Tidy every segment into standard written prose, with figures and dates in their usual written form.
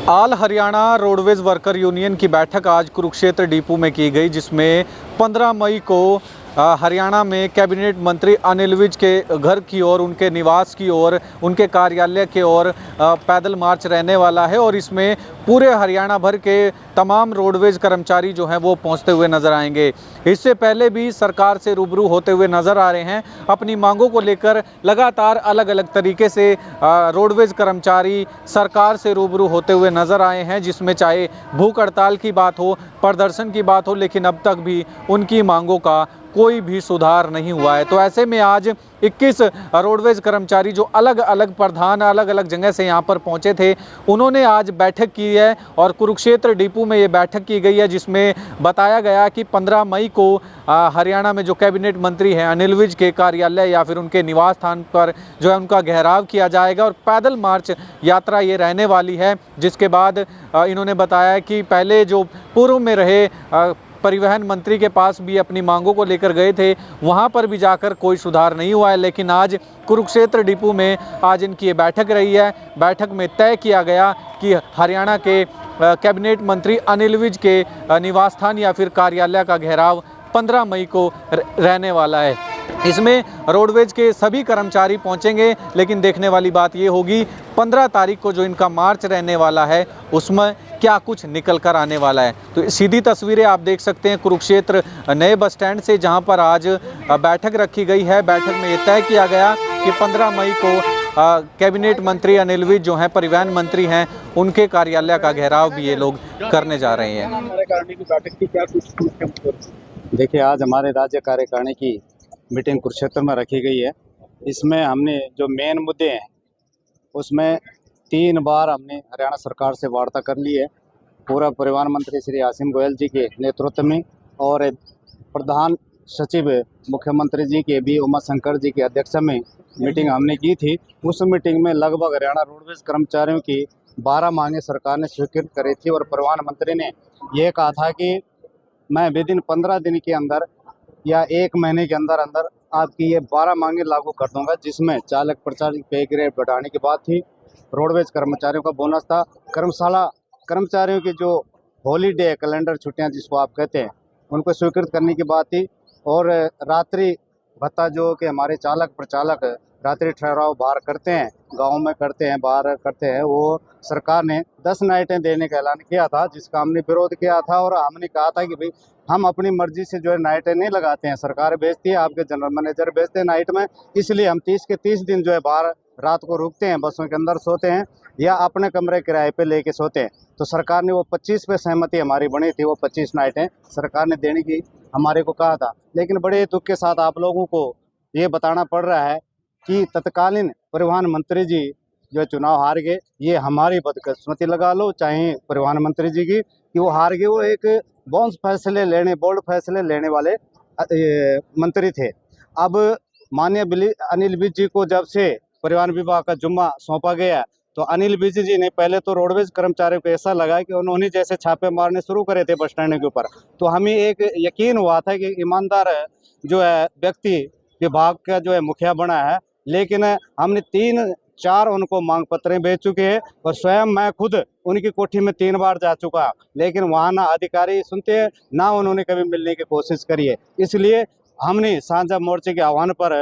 All Haryana roadways worker union की बैठक आज कुरुक्षेत्र डिपो में की गई, जिसमें 15 मई को हरियाणा में कैबिनेट मंत्री अनिल विज के घर की ओर, उनके निवास की ओर, उनके कार्यालय की ओर पैदल मार्च रहने वाला है। और इसमें पूरे हरियाणा भर के तमाम रोडवेज कर्मचारी जो हैं वो पहुंचते हुए नजर आएंगे। इससे पहले भी सरकार से रूबरू होते हुए नजर आ रहे हैं। अपनी मांगों को लेकर लगातार अलग अलग तरीके से रोडवेज कर्मचारी सरकार से रूबरू होते हुए नजर आए हैं, जिसमें चाहे भूख हड़ताल की बात हो, प्रदर्शन की बात हो, लेकिन अब तक भी उनकी मांगों का कोई भी सुधार नहीं हुआ है। तो ऐसे में आज 21 रोडवेज कर्मचारी जो अलग अलग प्रधान अलग अलग जगह से यहाँ पर पहुँचे थे, उन्होंने आज बैठक की है और कुरुक्षेत्र डिपो में ये बैठक की गई है, जिसमें बताया गया कि 15 मई को हरियाणा में जो कैबिनेट मंत्री हैं अनिल विज के कार्यालय या फिर उनके निवास स्थान पर जो है उनका घेराव किया जाएगा और पैदल मार्च यात्रा ये रहने वाली है। जिसके बाद इन्होंने बताया कि पहले जो पूर्व में रहे परिवहन मंत्री के पास भी अपनी मांगों को लेकर गए थे, वहां पर भी जाकर कोई सुधार नहीं हुआ है। लेकिन आज कुरुक्षेत्र डिपो में आज इनकी ये बैठक रही है। बैठक में तय किया गया कि हरियाणा के कैबिनेट मंत्री अनिल विज के निवास स्थान या फिर कार्यालय का घेराव 15 मई को रहने वाला है। इसमें रोडवेज के सभी कर्मचारी पहुंचेंगे, लेकिन देखने वाली बात ये होगी 15 तारीख को जो इनका मार्च रहने वाला है उसमें क्या कुछ निकल कर आने वाला है। तो सीधी तस्वीरें आप देख सकते हैं कुरुक्षेत्र नए बस स्टैंड से, जहां पर आज बैठक रखी गई है। बैठक में यह तय किया गया कि 15 मई को कैबिनेट मंत्री अनिल विज जो हैं परिवहन मंत्री हैं, उनके कार्यालय का घेराव भी ये लोग करने जा रहे हैं। देखिए, आज हमारे राज्य कार्यकारिणी की मीटिंग कुरुक्षेत्र में रखी गई है। इसमें हमने जो मेन मुद्दे हैं उसमें 3 बार हमने हरियाणा सरकार से वार्ता कर ली है। पूर्व परिवहन मंत्री श्री आसिम गोयल जी के नेतृत्व में और प्रधान सचिव मुख्यमंत्री जी के बी उमा शंकर जी की अध्यक्षता में मीटिंग हमने की थी। उस मीटिंग में लगभग हरियाणा रोडवेज कर्मचारियों की 12 मांगें सरकार ने स्वीकृत करी थी और परिवहन मंत्री ने यह कहा था कि मैं विदिन 15 दिन के अंदर या 1 महीने के अंदर अंदर आपकी ये 12 मांगें लागू कर दूंगा, जिसमें चालक प्रचालक पे ग्रेड बढ़ाने की बात थी, रोडवेज कर्मचारियों का बोनस था, कर्मशाला कर्मचारियों की जो हॉलीडे कैलेंडर छुट्टियां जिसको आप कहते हैं उनको स्वीकृत करने की बात थी, और रात्रि भत्ता जो कि हमारे चालक प्रचालक रात्रि ठहराव बाहर करते हैं, गाँव में करते हैं, बाहर करते हैं, वो सरकार ने 10 नाइटें देने का ऐलान किया था, जिसका हमने विरोध किया था। और हमने कहा था कि भाई हम अपनी मर्जी से जो है नाइटें नहीं लगाते हैं, सरकार भेजती है, आपके जनरल मैनेजर भेजते हैं नाइट में, इसलिए हम 30 के 30 दिन जो है बाहर रात को रुकते हैं, बसों के अंदर सोते हैं या अपने कमरे किराए पे लेके सोते हैं। तो सरकार ने वो 25 पे सहमति हमारी बनी थी, वो 25 नाइटें सरकार ने देने की हमारे को कहा था। लेकिन बड़े दुख के साथ आप लोगों को ये बताना पड़ रहा है कि तत्कालीन परिवहन मंत्री जी जो चुनाव हार गए। ये हमारी बदकिस्मती लगा लो, चाहे परिवहन मंत्री जी की, कि वो हार गए। वो एक बोल्ड फैसले लेने वाले मंत्री थे। अब माननीय अनिल विज जी को जब से परिवहन विभाग का जुम्मा सौंपा गया, तो अनिल विज जी ने पहले तो रोडवेज कर्मचारियों को ऐसा लगा कि उन्होंने जैसे छापे मारने शुरू करे थे बस स्टैंड के ऊपर, तो हमें एक यकीन हुआ था कि ईमानदार जो है व्यक्ति विभाग का जो है मुखिया बना है। लेकिन हमने 3-4 उनको मांग पत्र भेज चुके हैं और स्वयं मैं खुद उनकी कोठी में 3 बार जा चुका, लेकिन वहाँ ना अधिकारी सुनते हैं ना उन्होंने कभी मिलने की कोशिश करी है। इसलिए हमने साझा मोर्चे के आह्वान पर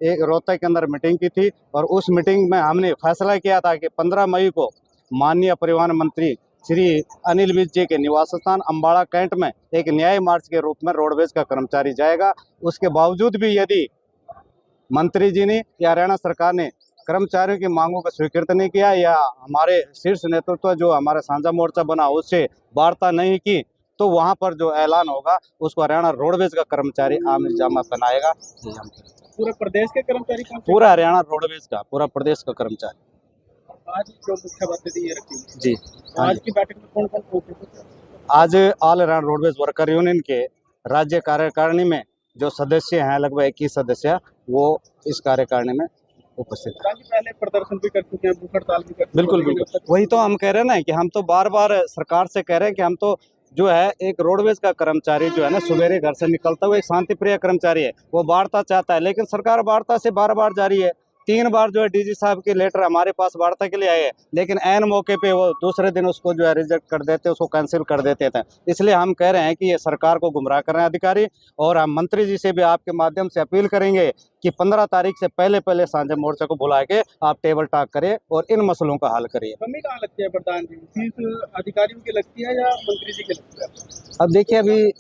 एक रोहतक के अंदर मीटिंग की थी और उस मीटिंग में हमने फैसला किया था कि 15 मई को माननीय परिवहन मंत्री श्री अनिल विज जी के निवास स्थान अम्बाड़ा कैंट में एक न्याय मार्च के रूप में रोडवेज का कर्मचारी जाएगा। उसके बावजूद भी यदि मंत्री जी ने या हरियाणा सरकार ने कर्मचारियों की मांगों को स्वीकृत नहीं किया या हमारे शीर्ष नेतृत्व जो हमारा साझा मोर्चा बना उससे वार्ता नहीं की, तो वहां पर जो ऐलान होगा उसको हरियाणा रोडवेज का कर्मचारी आमिर जामा पहनाएगा। पूरे प्रदेश के कर्मचारी, पूरा हरियाणा रोडवेज का, पूरा प्रदेश का कर्मचारी। आज जो मुख्य बातें ये रखी जी, आज की बैठक में कौन कौन पहुंचे? आज all Haryana roadways worker union के राज्य कार्यकारिणी में जो सदस्य हैं लगभग 21 सदस्य, वो इस कार्यकारिणी में उपस्थित है। पहले प्रदर्शन भी कर चुके हैं, भूख हड़ताल भी कर चुके हैं। बिल्कुल बिल्कुल, वही तो हम कह रहे हैं ना कि हम तो बार बार सरकार से कह रहे हैं कि हम तो जो है एक रोडवेज का कर्मचारी जो है ना सवेरे घर से निकलता हुआ एक शांति प्रिय कर्मचारी है, वो वार्ता चाहता है, लेकिन सरकार वार्ता से बार बार जा रही है। 3 बार जो है डीजी साहब के लेटर हमारे पास वार्ता के लिए आए हैं, लेकिन ऐन मौके पे वो दूसरे दिन उसको जो है रिजेक्ट कर देते, उसको कैंसिल कर देते थे। इसलिए हम कह रहे हैं कि ये सरकार को गुमराह कर रहे हैं अधिकारी, और हम मंत्री जी से भी आपके माध्यम से अपील करेंगे कि 15 तारीख से पहले साझा मोर्चा को बुला के आप टेबल टॉक करें और इन मसलों का हल करिए। कमी कहाँ लगती है प्रधान जी, फीस अधिकारियों की लगती है या मंत्री जी की लगती है? अब देखिए, अभी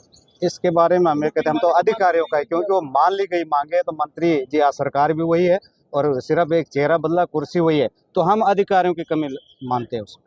इसके बारे में हमें कहते हैं, हम तो अधिकारियों का है, क्योंकि वो मान ली गई मांगे तो मंत्री जी या सरकार भी वही है और सिर्फ एक चेहरा बदला, कुर्सी वही है, तो हम अधिकारियों की कमी मानते हैं उसको।